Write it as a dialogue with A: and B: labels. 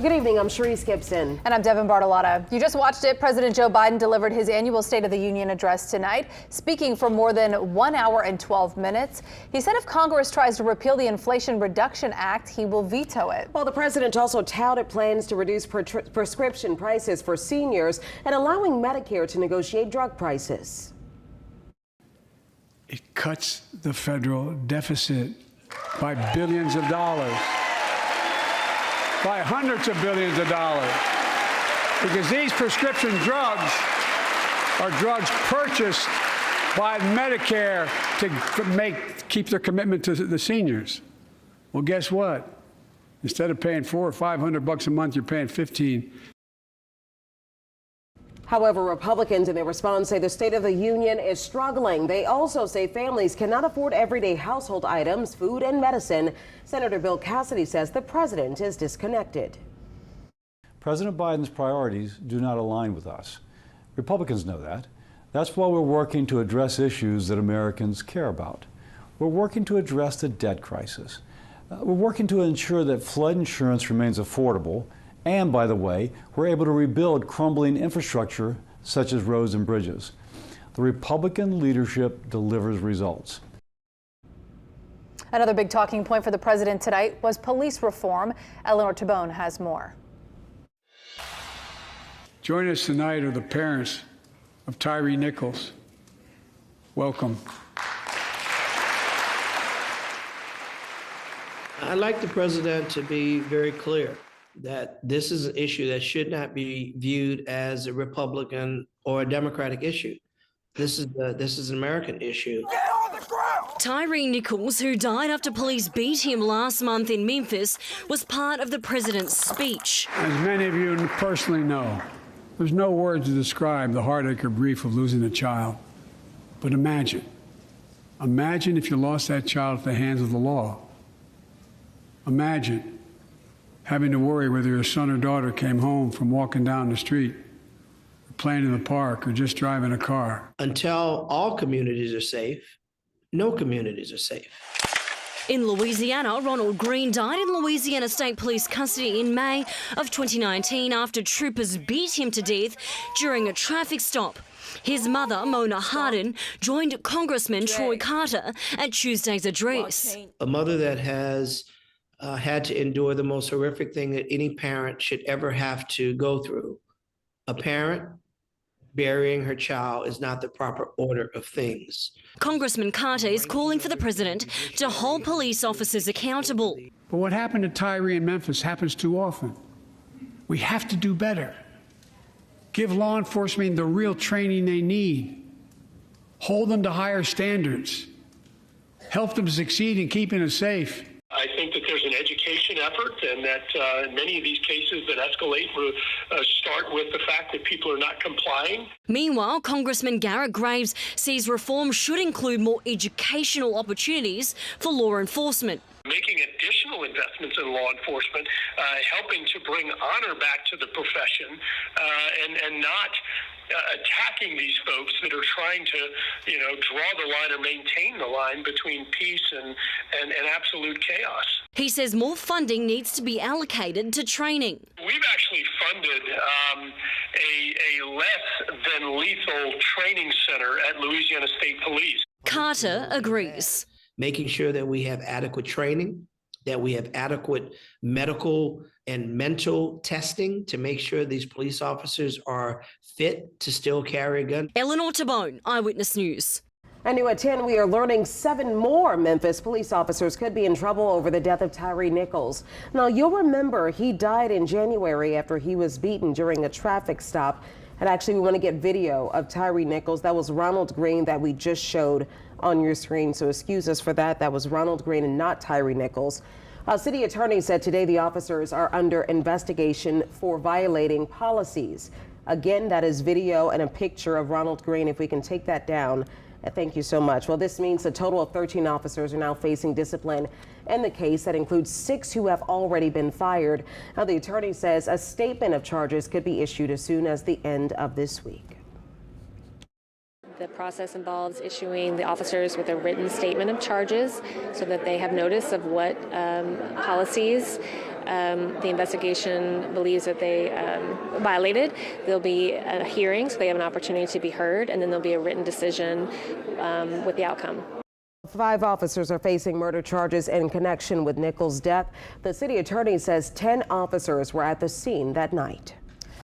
A: Good evening, I'm Sharice Gibson.
B: And I'm Devin Bartolotta. You just watched it. President Joe Biden delivered his annual State of the Union address tonight, speaking for more than 1 hour and 12 minutes. He said if Congress tries to repeal the Inflation Reduction Act, he will veto it.
A: Well, the president also touted plans to reduce prescription prices for seniors and allowing Medicare to negotiate drug prices.
C: It cuts the federal deficit by billions of dollars. By hundreds of billions of dollars, because these prescription drugs are drugs purchased by Medicare to keep their commitment to the seniors. Well, guess what? Instead of paying $400 or $500 a month, you're paying $15.
A: However, Republicans in their response say the State of the Union is struggling. They also say families cannot afford everyday household items, food and medicine. Senator Bill Cassidy says the president is disconnected.
D: President Biden's priorities do not align with us. Republicans know that. That's why we're working to address issues that Americans care about. We're working to address the debt crisis. We're working to ensure that flood insurance remains affordable. And, by the way, we're able to rebuild crumbling infrastructure such as roads and bridges. The Republican leadership delivers results.
B: Another big talking point for the president tonight was police reform. Eleanor Tabone has more.
C: Joining us tonight are the parents of Tyre Nichols. Welcome.
E: I'd like the president to be very clear that this is an issue that should not be viewed as a Republican or a Democratic issue. This is an American issue.
F: Tyre Nichols, who died after police beat him last month in Memphis, was part of the president's speech.
C: As many of you personally know, there's no words to describe the heartache or grief of losing a child. But imagine if you lost that child at the hands of the law. Imagine having to worry whether your son or daughter came home from walking down the street, or playing in the park, or just driving a car.
E: Until all communities are safe, no communities are safe.
F: In Louisiana, Ronald Green died in Louisiana State Police custody in May of 2019 after troopers beat him to death during a traffic stop. His mother, Mona Hardin, joined Congressman Troy Carter at Tuesday's address.
E: A mother that has had to endure the most horrific thing that any parent should ever have to go through. A parent burying her child is not the proper order of things.
F: Congressman Carter is calling for the president to hold police officers accountable.
C: But what happened to Tyre in Memphis happens too often. We have to do better. Give law enforcement the real training they need. Hold them to higher standards. Help them succeed in keeping us safe.
G: I think that there's an education effort, and that many of these cases that escalate start with the fact that people are not complying.
F: Meanwhile, Congressman Garrett Graves says reform should include more educational opportunities for law enforcement.
G: Making additional investments in law enforcement, helping to bring honor back to the profession, and not attacking these folks that are trying to, draw the line or maintain the line between peace and absolute chaos.
F: He says more funding needs to be allocated to training.
G: We've actually funded a less than lethal training center at Louisiana State Police.
F: Carter agrees.
E: Making sure that we have adequate training, that we have adequate medical and mental testing to make sure these police officers are fit to still carry a gun.
F: Eleanor Tabone, Eyewitness News.
A: And new at 10, we are learning 7 more Memphis police officers could be in trouble over the death of Tyre Nichols. Now, you'll remember he died in January after he was beaten during a traffic stop. And actually, we want to get video of Tyre Nichols. That was Ronald Green that we just showed on your screen. So excuse us for that. That was Ronald Green and not Tyre Nichols. City attorney said today the officers are under investigation for violating policies. Again, that is video and a picture of Ronald Green. If we can take that down. Thank you so much. Well, this means a total of 13 officers are now facing discipline in the case. That includes 6 who have already been fired. Now, the attorney says a statement of charges could be issued as soon as the end of this week.
H: The process involves issuing the officers with a written statement of charges so that they have notice of what policies the investigation believes that they violated, there'll be a hearing, so they have an opportunity to be heard, and then there'll be a written decision with the outcome.
A: 5 officers are facing murder charges in connection with Nichols' death. The city attorney says 10 officers were at the scene that night.